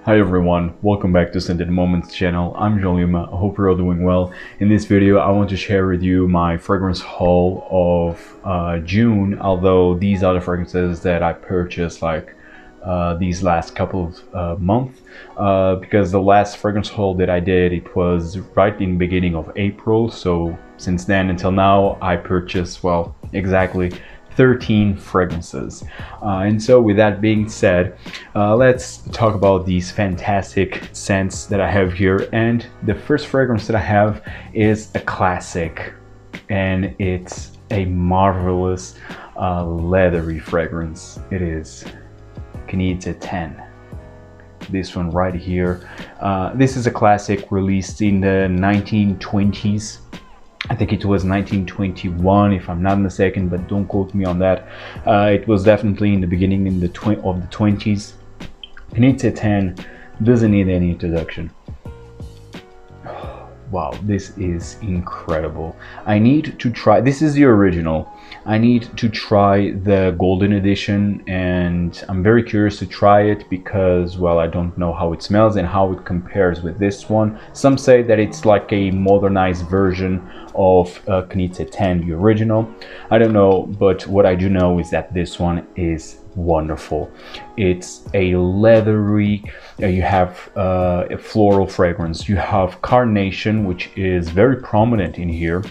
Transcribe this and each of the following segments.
Hi everyone, welcome back to Scented Moments channel. I'm Jean-Luc. I hope you're all doing well. In this video I want to share with you my fragrance haul of June, although these are the fragrances that I purchased like these last couple of months, because the last fragrance haul that I did, it was right in the beginning of April, so since then until now I purchased, well, exactly 13 fragrances. And so with that being said, let's talk about these fantastic scents that I have here. And the first fragrance that I have is a classic, and it's a marvelous leathery fragrance. It is Knize Ten. This one right here. This is a classic released in the 1920s. I think it was 1921 if I'm not mistaken, but don't quote me on that. It was definitely in the beginning of the 20s. Knize Ten doesn't need any introduction. Wow, this is incredible. I need to try, this is the original. I need to try the golden edition, and I'm very curious to try it because, well, I don't know how it smells and how it compares with this one. Some say that it's like a modernized version of Knize Ten, the original. I don't know, but what I do know is that this one is wonderful. It's a leathery, you have a floral fragrance, you have carnation, which is very prominent in here.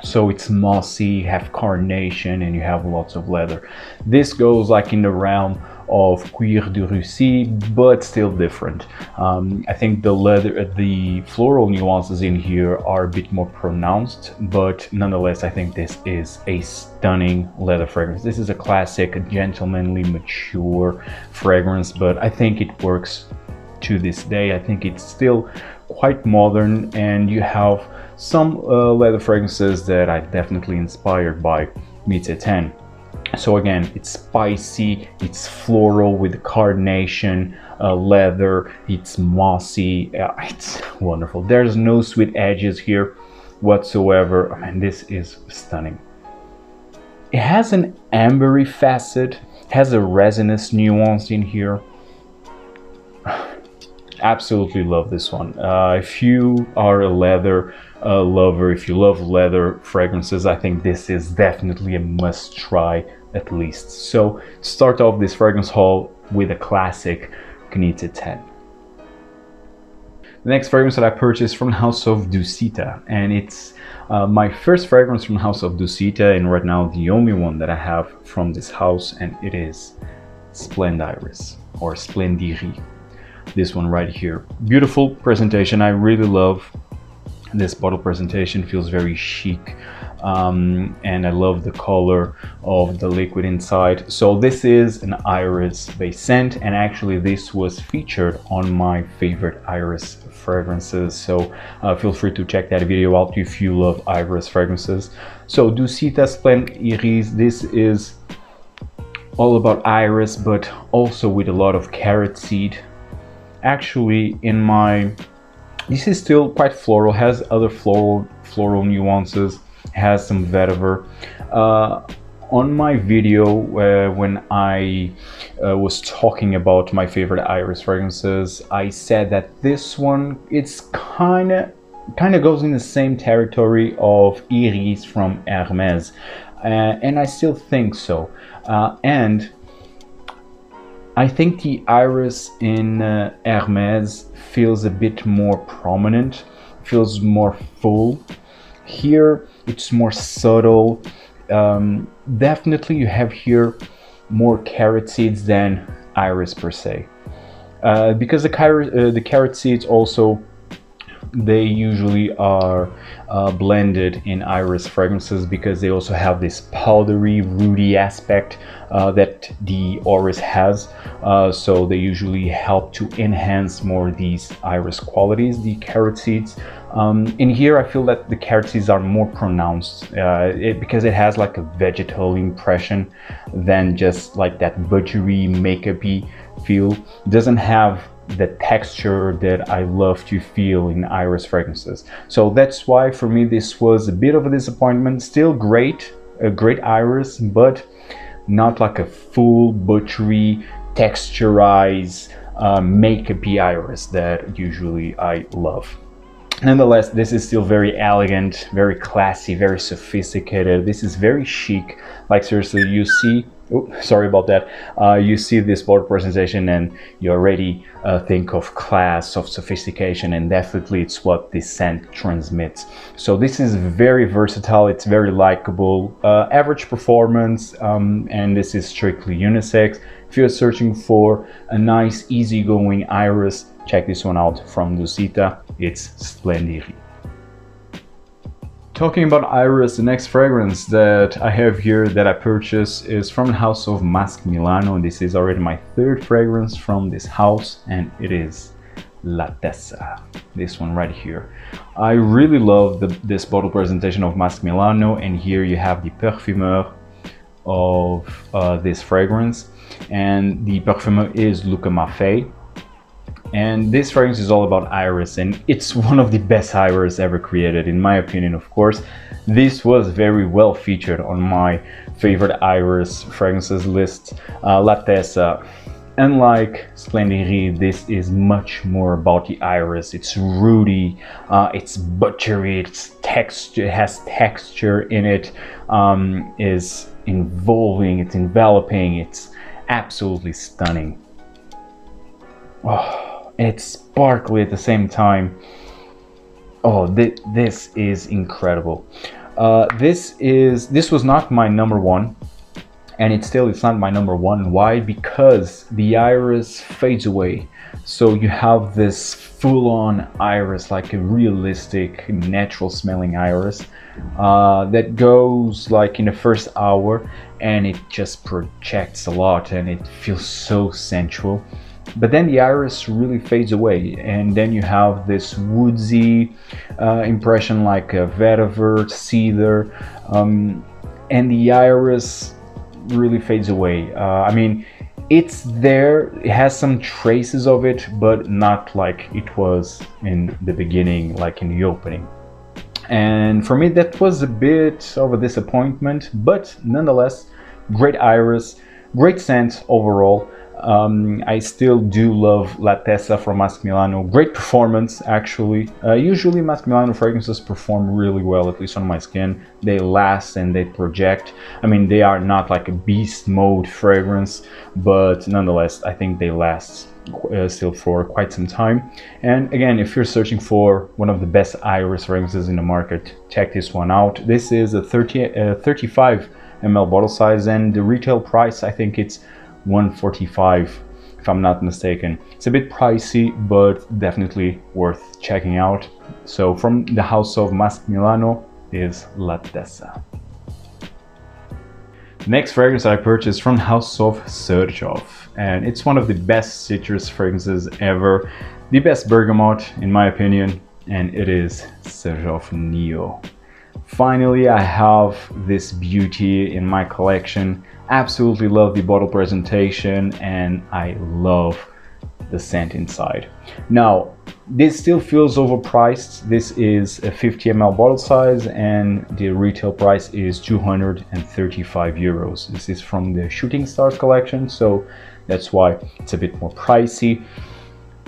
So it's mossy, you have carnation, and you have lots of leather. This goes like in the realm of Cuir de Russie, but still different. I think the leather, the floral nuances in here are a bit more pronounced, but nonetheless, I think this is a stunning leather fragrance. This is a classic, a gentlemanly, mature fragrance, but I think it works to this day. I think it's still quite modern, and you have some leather fragrances that I definitely inspired by Knize Ten. So again, it's spicy, it's floral with carnation, leather, it's mossy, it's wonderful. There's no sweet edges here whatsoever, and this is stunning. It has an ambery facet, has a resinous nuance in here. Absolutely love this one. If you are a leather lover, if you love leather fragrances, I think this is definitely a must try at least. So start off this fragrance haul with a classic Knize Ten. The next fragrance that I purchased from the house of Dusita, and it's my first fragrance from the house of Dusita, and right now the only one that I have from this house, and it is Splendiris or Splendiris. This one right here. Beautiful presentation. I really love this bottle presentation, feels very chic, and I love the color of the liquid inside. So this is an iris based scent, and actually this was featured on my favorite iris fragrances, so feel free to check that video out if you love iris fragrances. So Dusita Splendiris, this is all about iris, but also with a lot of carrot seed. Actually, this is still quite floral, has other floral nuances, has some vetiver. On my video when I was talking about my favorite iris fragrances, I said that this one, it's kind of goes in the same territory of Iris from Hermès, and I still think so. And I think the iris in Hermès feels a bit more prominent, feels more full. Here it's more subtle. Definitely you have here more carrot seeds than iris per se, because the carrot seeds also, they usually are blended in iris fragrances because they also have this powdery, rooty aspect that the orris has. So they usually help to enhance more these iris qualities, the carrot seeds. In here, I feel that the carrot seeds are more pronounced because it has like a vegetal impression than just like that buttery, makeup-y feel. It doesn't have the texture that I love to feel in iris fragrances. So that's why for me this was a bit of a disappointment. Still great, a great iris, but not like a full buttery texturized makeup-y iris that usually I love. Nonetheless, this is still very elegant, very classy, very sophisticated. This is very chic. Like seriously, you see, sorry about that. You see this bottle presentation and you already think of class, of sophistication, and definitely it's what this scent transmits. So this is very versatile, it's very likable, average performance, and this is strictly unisex. If you're searching for a nice, easygoing iris, check this one out from Dusita. It's Splendiris. Talking about iris, the next fragrance that I have here that I purchased is from the house of Masque Milano. This is already my third fragrance from this house, and it is L'Altezza. This one right here. I really love this bottle presentation of Masque Milano, and here you have the parfumeur of this fragrance, and the parfumeur is Luca Maffei. And this fragrance is all about iris, and it's one of the best iris ever created, in my opinion, of course. This was very well featured on my favorite iris fragrances list. L'Altezza, unlike Splendiris, this is much more about the iris. It's rooty, it's buttery, it's texture, it has texture in it, is involving, it's enveloping, it's absolutely stunning. Oh. It's sparkly at the same time. Oh, this is incredible. This was not my number one, and it's not my number one. Why? Because the iris fades away. So you have this full-on iris, like a realistic, natural smelling iris, that goes like in the first hour, and it just projects a lot, and it feels so sensual. But then the iris really fades away, and then you have this woodsy impression, like a vetiver, cedar, and the iris really fades away. I mean, it's there, it has some traces of it, but not like it was in the beginning, like in the opening. And for me, that was a bit of a disappointment, but nonetheless, great iris, great scent overall. I still do love L'Altezza from Masque Milano. Great performance, actually. Usually Masque Milano fragrances perform really well, at least on my skin. They last and they project. I mean, they are not like a beast mode fragrance, but nonetheless, I think they last still for quite some time. And again, if you're searching for one of the best iris fragrances in the market, check this one out. This is a 35 ml bottle size, and the retail price, I think it's $145, if I'm not mistaken. It's a bit pricey, but definitely worth checking out. So from the house of Masque Milano is L'Altezza. Next fragrance I purchased from the house of Xerjoff, and it's one of the best citrus fragrances ever, the best bergamot in my opinion, and it is Xerjoff Nio. Finally, I have this beauty in my collection. Absolutely love the bottle presentation, and I love the scent inside. Now, this still feels overpriced. This is a 50 ml bottle size, and the retail price is 235 euros. This is from the Shooting Stars collection, so that's why it's a bit more pricey.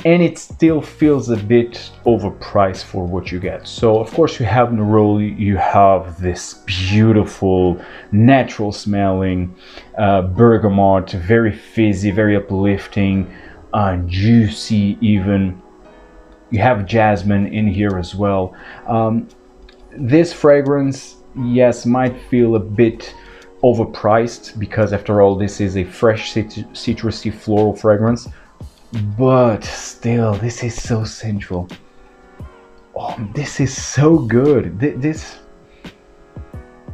And it still feels a bit overpriced for what you get. So of course you have neroli, you have this beautiful, natural smelling bergamot, very fizzy, very uplifting, juicy even. You have jasmine in here as well. This fragrance, yes, might feel a bit overpriced because after all this is a fresh citrusy floral fragrance. But still, this is so sensual. Oh, this is so good. This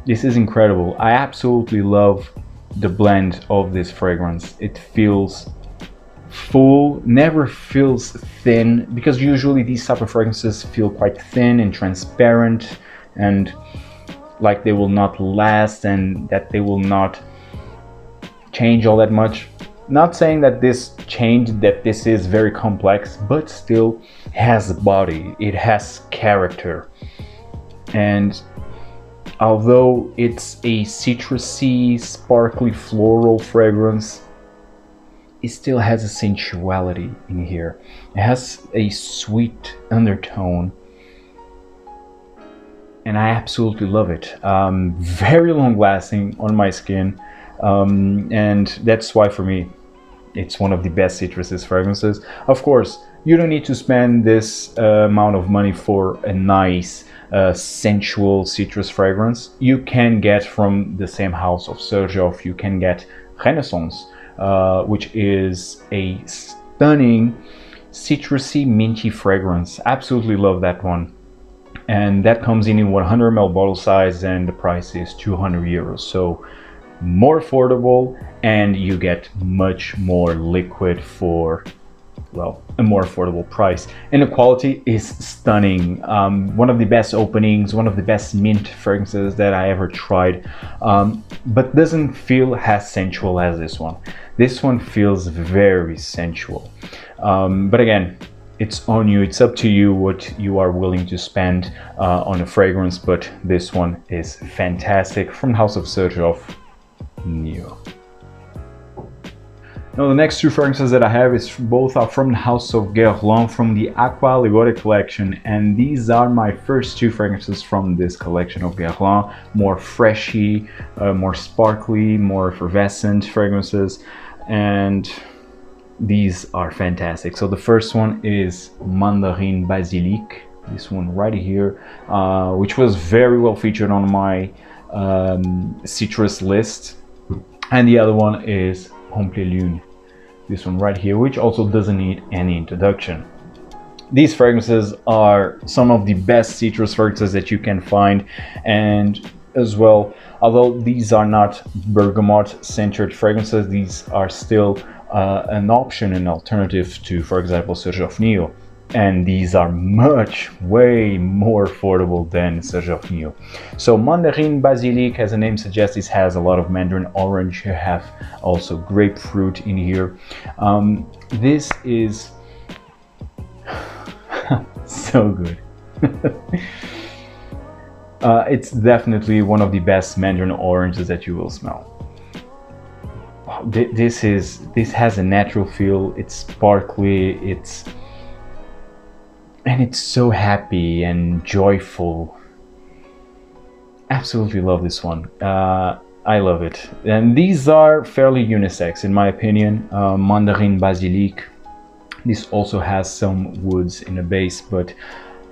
is incredible. I absolutely love the blend of this fragrance. It feels full, never feels thin, because usually these type of fragrances feel quite thin and transparent, and like they will not last and that they will not change all that much. Not saying that this changed, that this is very complex, but still has a body, it has character. And although it's a citrusy, sparkly floral fragrance, it still has a sensuality in here. It has a sweet undertone, and I absolutely love it. Very long lasting on my skin, and that's why for me it's one of the best citruses fragrances. Of course, you don't need to spend this amount of money for a nice sensual citrus fragrance. You can get from the same house of Xerjoff, you can get Renaissance, which is a stunning citrusy minty fragrance. Absolutely love that one. And that comes in a 100 ml bottle size, and the price is 200 euros. So more affordable, and you get much more liquid for, well, a more affordable price. And the quality is stunning. One of the best openings, one of the best mint fragrances that I ever tried, but doesn't feel as sensual as this one. This one feels very sensual. But again, it's on you, it's up to you what you are willing to spend on a fragrance, but this one is fantastic from the House of Xerjoff Nio. Now the next two fragrances that I have is both are from the House of Guerlain, from the Aqua Allegory collection, and these are my first two fragrances from this collection of Guerlain. More freshy, more sparkly, more effervescent fragrances, and these are fantastic. So the first one is Mandarine Basilic, this one right here, which was very well featured on my citrus list, and the other one is Pamplelune, this one right here, which also doesn't need any introduction. These fragrances are some of the best citrus fragrances that you can find, and as well, although these are not bergamot centered fragrances, these are still an option, an alternative to, for example, Xerjoff Nio, and these are way more affordable than Xerjoff Nio. So Mandarine Basilic, as the name suggests, this has a lot of mandarin orange. You have also grapefruit in here. This is so good. It's definitely one of the best mandarin oranges that you will smell. This has a natural feel. It's sparkly. It's so happy and joyful. Absolutely love this one. I love it. And these are fairly unisex in my opinion. Mandarine Basilic. This also has some woods in the base, but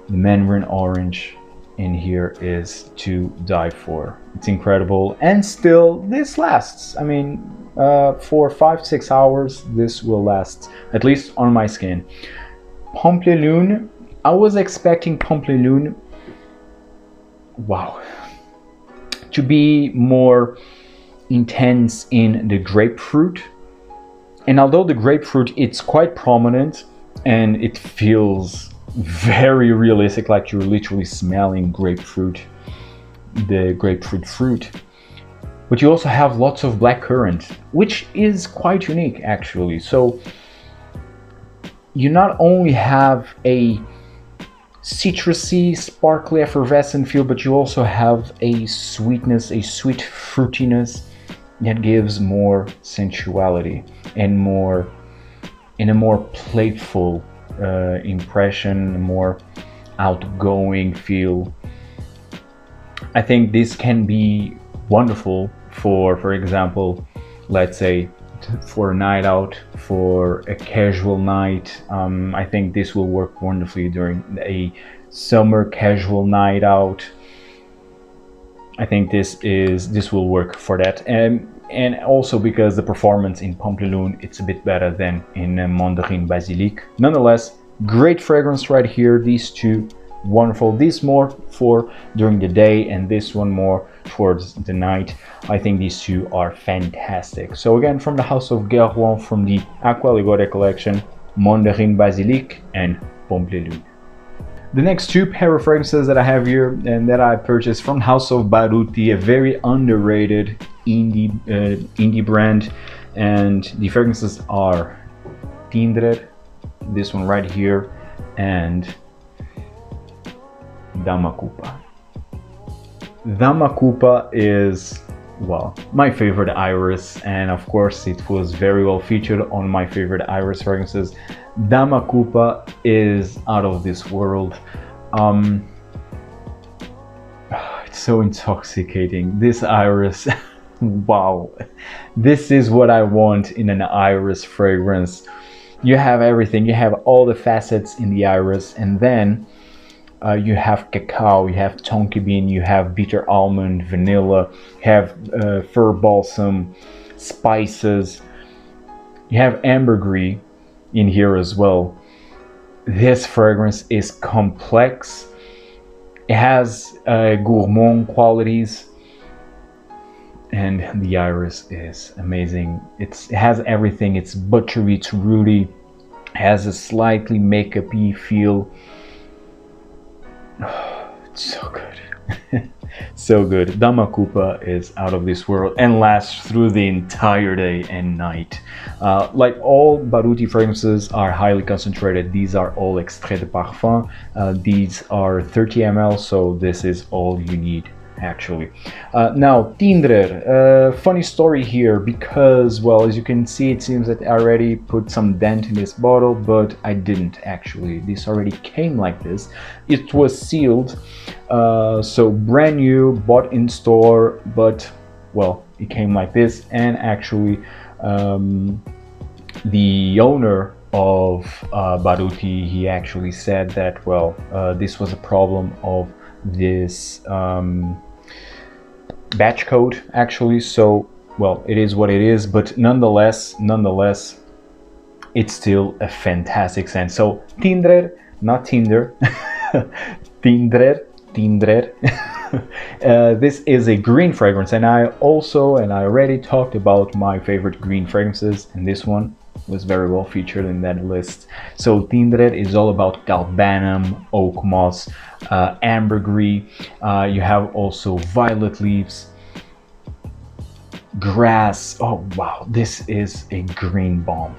the mandarin orange in here is to die for. It's incredible, and still this lasts. I mean, for 5-6 hours this will last, at least on my skin. Pamplelune, I was expecting Pamplelune, wow, to be more intense in the grapefruit, and although the grapefruit, it's quite prominent and it feels very realistic, like you're literally smelling grapefruit, the grapefruit fruit, but you also have lots of blackcurrant, which is quite unique actually. So you not only have a citrusy, sparkly, effervescent feel, but you also have a sweetness, a sweet fruitiness that gives more sensuality and more, in a more playful impression, a more outgoing feel. I think this can be wonderful for example, let's say for a night out, for a casual night. I think this will work wonderfully during a summer casual night out. I think this will work for that, and also because the performance in Pamplelune, it's a bit better than in Mandarine Basilic. Nonetheless, great fragrance right here. These two wonderful. This more for during the day, and this one more towards the night. I think these two are fantastic. So again, from the House of Guerlain, from the Aqua Allegory collection, Mandarine Basilic and Pamplelune. The next two pair of fragrances that I have here and that I purchased from House of Baruti, a very underrated indie brand, and the fragrances are Tindrer, this one right here, and Dama Koupa. Dama Koupa is well, my favorite iris, and of course it was very well featured on my favorite iris fragrances. Dama Koupa is out of this world. It's so intoxicating. This iris, wow, this is what I want in an iris fragrance. You have everything, you have all the facets in the iris, and then you have cacao, you have tonka bean, you have bitter almond, vanilla, you have fir balsam, spices, you have ambergris in here as well. This fragrance is complex. It has gourmand qualities, and the iris is amazing. It has everything. It's buttery, it's rooty, has a slightly makeup-y feel. It's so good. So good. Dama Koupa is out of this world and lasts through the entire day and night. Like all Baruti fragrances are highly concentrated. These are all extraits de parfum. These are 30 ml, so this is all you need actually. Now, Tindrer, funny story here because, well, as you can see, it seems that I already put some dent in this bottle, but I didn't actually. This already came like this. It was sealed, so brand new, bought in store, but, well, it came like this. And actually, the owner of Baruti, he actually said that, well, this was a problem of this batch code actually, so, well, it is what it is, but nonetheless it's still a fantastic scent. So Tindrer, not Tinder, Tindrer. This is a green fragrance, and I already talked about my favorite green fragrances, and this one was very well featured in that list. So Tindrer is all about galbanum, oak moss, ambergris. You have also violet leaves, grass. Oh wow, this is a green bomb.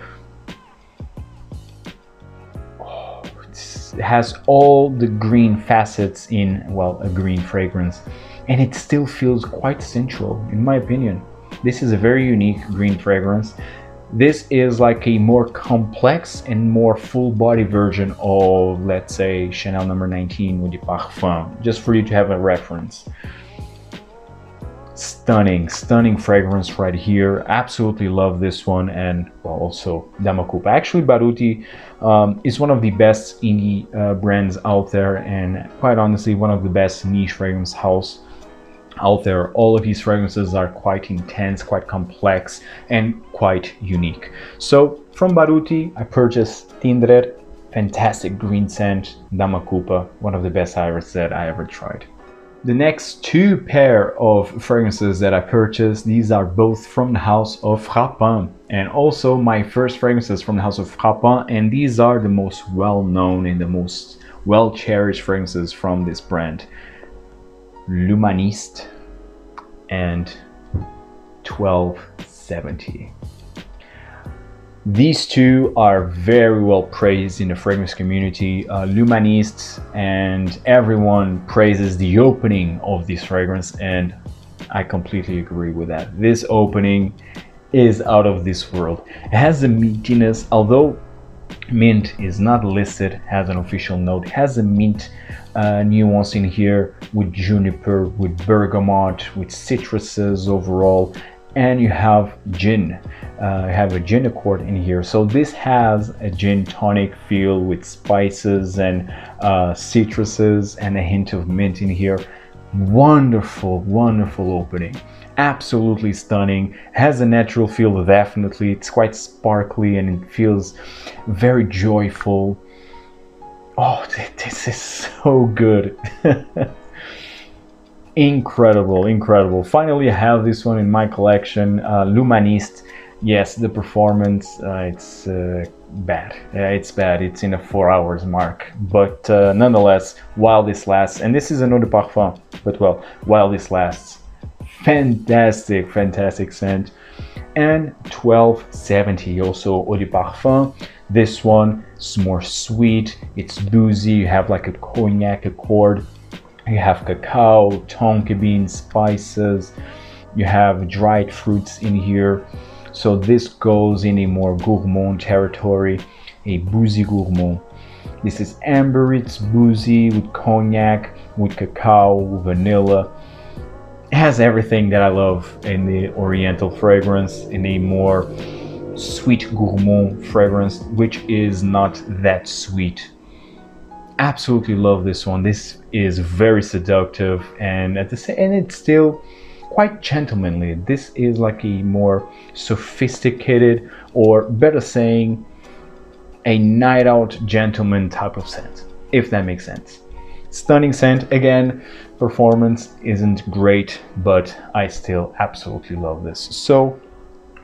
Oh, it has all the green facets in, well, a green fragrance, and it still feels quite sensual in my opinion. This is a very unique green fragrance. This is like a more complex and more full body version of, let's say, Chanel number 19 Eau de Parfum, just for you to have a reference. Stunning fragrance right here. Absolutely love this one, and, well, also Dama Koupa. Actually, Baruti is one of the best indie brands out there, and quite honestly, one of the best niche fragrance house out there. All of these fragrances are quite intense, quite complex, and quite unique. So from Baruti, I purchased Tindrer, fantastic green scent, Dama Koupa, one of the best iris that I ever tried. The next two pair of fragrances that I purchased, these are both from the house of Frapin, and also my first fragrances from the house of Frapin, and these are the most well-known and the most well-cherished fragrances from this brand. L'Humaniste and 1270. These two are very well praised in the fragrance community. L'Humaniste, and everyone praises the opening of this fragrance, and I completely agree with that. This opening is out of this world. It has a meatiness, although mint is not listed as an official note. It has a mint nuance in here with juniper, with bergamot, with citruses overall, and you have gin. You have a gin accord in here, so this has a gin tonic feel with spices and citruses and a hint of mint in here. Wonderful opening, absolutely stunning. Has a natural feel, definitely. It's quite sparkly and it feels very joyful. Oh, this is so good. Incredible. Finally, I have this one in my collection, L'Humaniste. Yes, the performance, it's bad. It's bad. It's in a 4 hours mark. But nonetheless, while this lasts, and this is an eau de parfum, but, well, while this lasts, fantastic scent. And 1270, also eau de parfum. This one is more sweet. It's boozy. You have like a cognac accord. You have cacao, tonka bean, spices. You have dried fruits in here. So this goes in a more gourmand territory, a boozy gourmand. This is amber, it's boozy with cognac, with cacao, vanilla. It has everything that I love in the oriental fragrance, in a more sweet gourmand fragrance, which is not that sweet. Absolutely love this one. This is very seductive, and it's still quite gentlemanly. This is like a more sophisticated, or better saying, a night out gentleman type of scent, if that makes sense. Stunning scent. Again, performance isn't great, but I still absolutely love this. So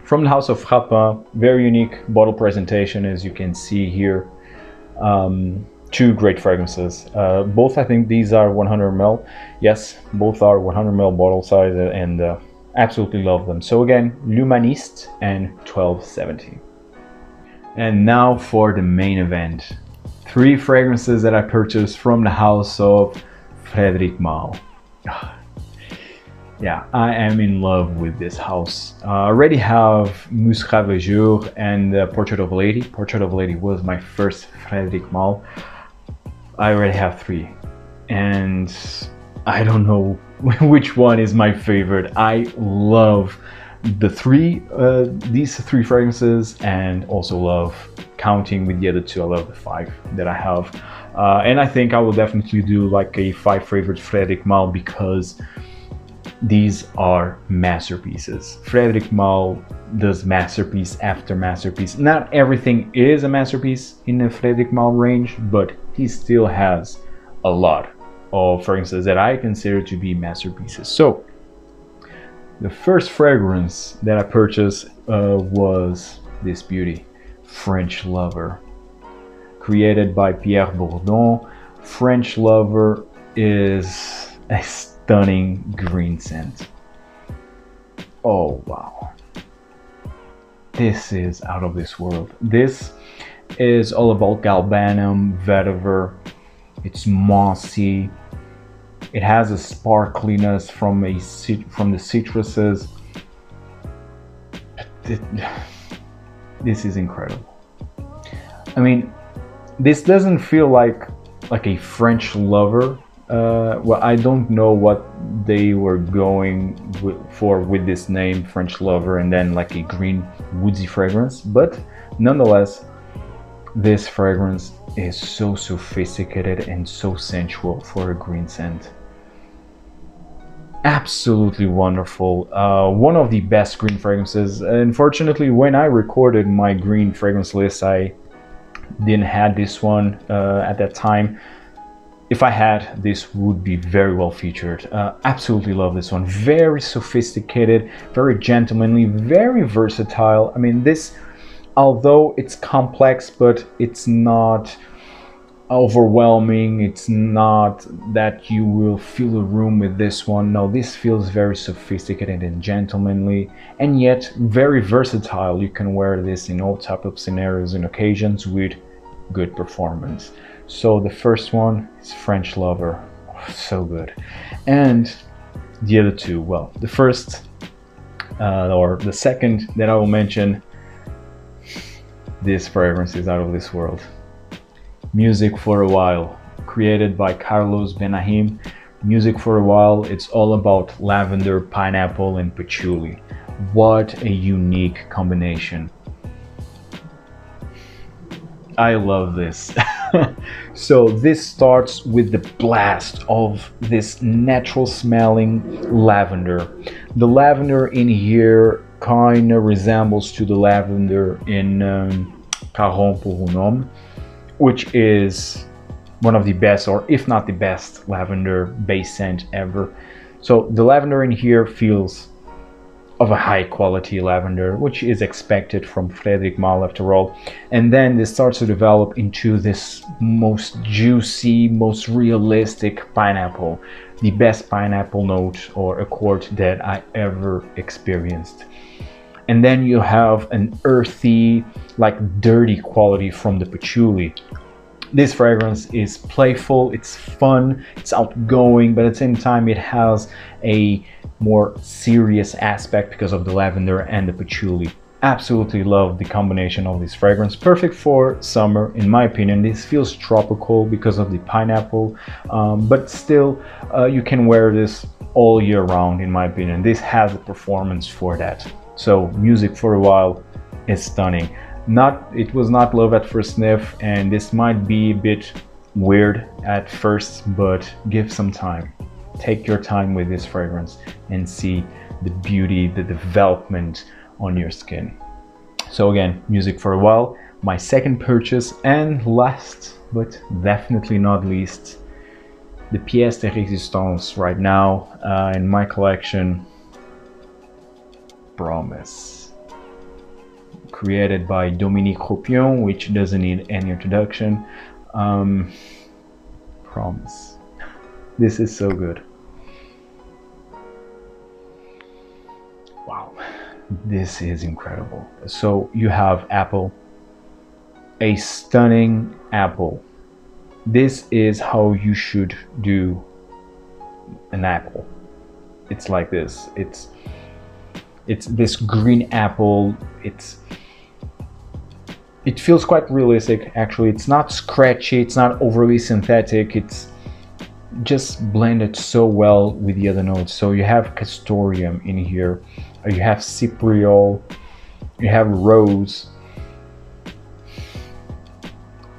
from the house of Frapin, very unique bottle presentation, as you can see here. Two great fragrances. Both, I think these are 100 ml. Yes, both are 100 ml bottle size, and absolutely love them. So again, L'Humaniste and 1270. And now for the main event. 3 fragrances that I purchased from the house of Frederic Malle. Yeah, I am in love with this house. I already have Musc Ravageur and Portrait of a Lady. Portrait of a Lady was my first Frederic Malle. I already have 3, and I don't know which one is my favorite. I love these 3 fragrances, and also love, counting with the other 2, I love the 5 that I have. And I think I will definitely do like a 5 favorite Frederic Malle, because these are masterpieces. Frederic Malle does masterpiece after masterpiece. Not everything is a masterpiece in the Frederic Malle range, but he still has a lot of fragrances that I consider to be masterpieces. So the first fragrance that I purchased was this beauty, French Lover, created by Pierre Bourdon. French Lover is a stunning green scent. Oh wow, this is out of this world. This is all about galbanum, vetiver. It's mossy. It has a sparkliness from the citruses. This is incredible. I mean, this doesn't feel like a French Lover. Well, I don't know what they were going for with this name, French Lover, and then like a green woodsy fragrance, but nonetheless, this fragrance is so sophisticated and so sensual for a green scent. Absolutely wonderful. One of the best green fragrances. Unfortunately, when I recorded my green fragrance list, I didn't have this one at that time. If I had, this would be very well featured. Absolutely love this one. Very sophisticated, very gentlemanly, very versatile. I mean, this, although it's complex, but it's not overwhelming. It's not that you will fill a room with this one. No, this feels very sophisticated and gentlemanly, and yet very versatile. You can wear this in all type of scenarios and occasions with good performance. So the first one is French Lover. Oh, so good. And the other 2, well, the first or the second that I will mention, this fragrance is out of this world. Music for a While, created by Carlos Benahim. Music for a While, it's all about lavender, pineapple, and patchouli. What a unique combination. I love this. So this starts with the blast of this natural smelling lavender. The lavender in here kind of resembles to the lavender in Caron pour un homme, which is one of the best, or if not the best, lavender base scent ever. So the lavender in here feels of a high quality lavender, which is expected from Frederic Malle after all. And then this starts to develop into this most juicy, most realistic pineapple, the best pineapple note or accord that I ever experienced. And then you have an earthy, like dirty quality from the patchouli. This fragrance is playful, it's fun, it's outgoing, but at the same time it has a more serious aspect because of the lavender and the patchouli. Absolutely love the combination of this fragrance. Perfect for summer, in my opinion. This feels tropical because of the pineapple, but still you can wear this all year round, in my opinion. This has the performance for that. So music for a while is stunning. It was not love at first sniff, and this might be a bit weird at first, but give some time. Take your time with this fragrance and see the beauty, the development on your skin. So again, music for a while. My second purchase, and last but definitely not least, the pièce de résistance right now in my collection, Promise. Created by Dominique Ropion, which doesn't need any introduction. Promise. This is so good. Wow, this is incredible. So you have apple, a stunning apple. This is how you should do an apple. It's like this. It's this green apple. It feels quite realistic, actually. It's not scratchy, it's not overly synthetic, it's just blended so well with the other notes. So you have castoreum in here, you have cypriol, you have rose.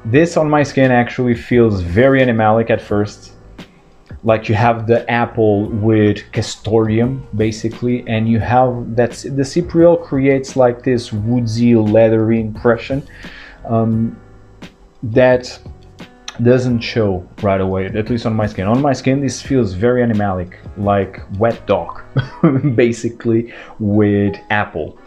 This on my skin actually feels very animalic at first. Like you have the apple with castoreum basically, and you have the cypriol creates like this woodsy, leathery impression that doesn't show right away, at least on my skin. On my skin, this feels very animalic, like wet dog, basically, with apple.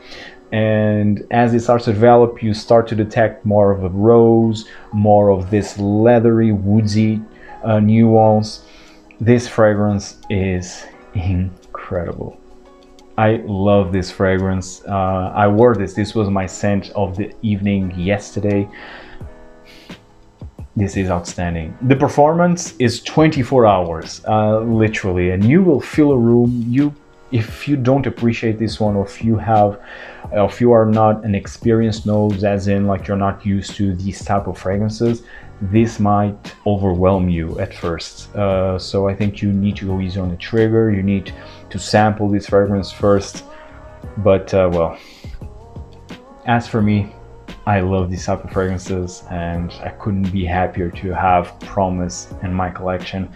And as it starts to develop, you start to detect more of a rose, more of this leathery, woodsy nuance. This fragrance is incredible. I love this fragrance. I wore this. This was my scent of the evening yesterday. This is outstanding. The performance is 24 hours, literally, and you will fill a room. If you don't appreciate this one, or if you are not an experienced nose, as in like you're not used to these type of fragrances, this might overwhelm you at first. So I think you need to go easy on the trigger. You need to sample this fragrance first. But well, as for me, I love these type of fragrances, and I couldn't be happier to have Promise in my collection.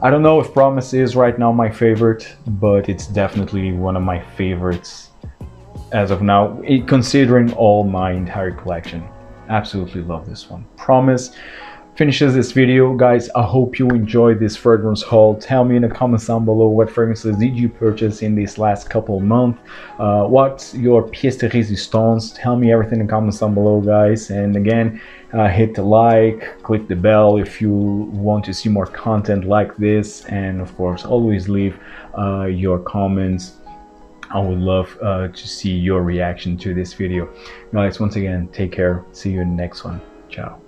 I don't know if Promise is right now my favorite, but it's definitely one of my favorites as of now, considering all my entire collection. Absolutely love this one. Promise finishes this video, guys. I hope you enjoyed this fragrance haul. Tell me in the comments down below what fragrances did you purchase in these last couple of months. What's your pièce de résistance? Tell me everything in the comments down below, guys. And again, hit the like, click the bell if you want to see more content like this, and of course always leave your comments. I would love to see your reaction to this video. Guys, once again, take care. See you in the next one. Ciao.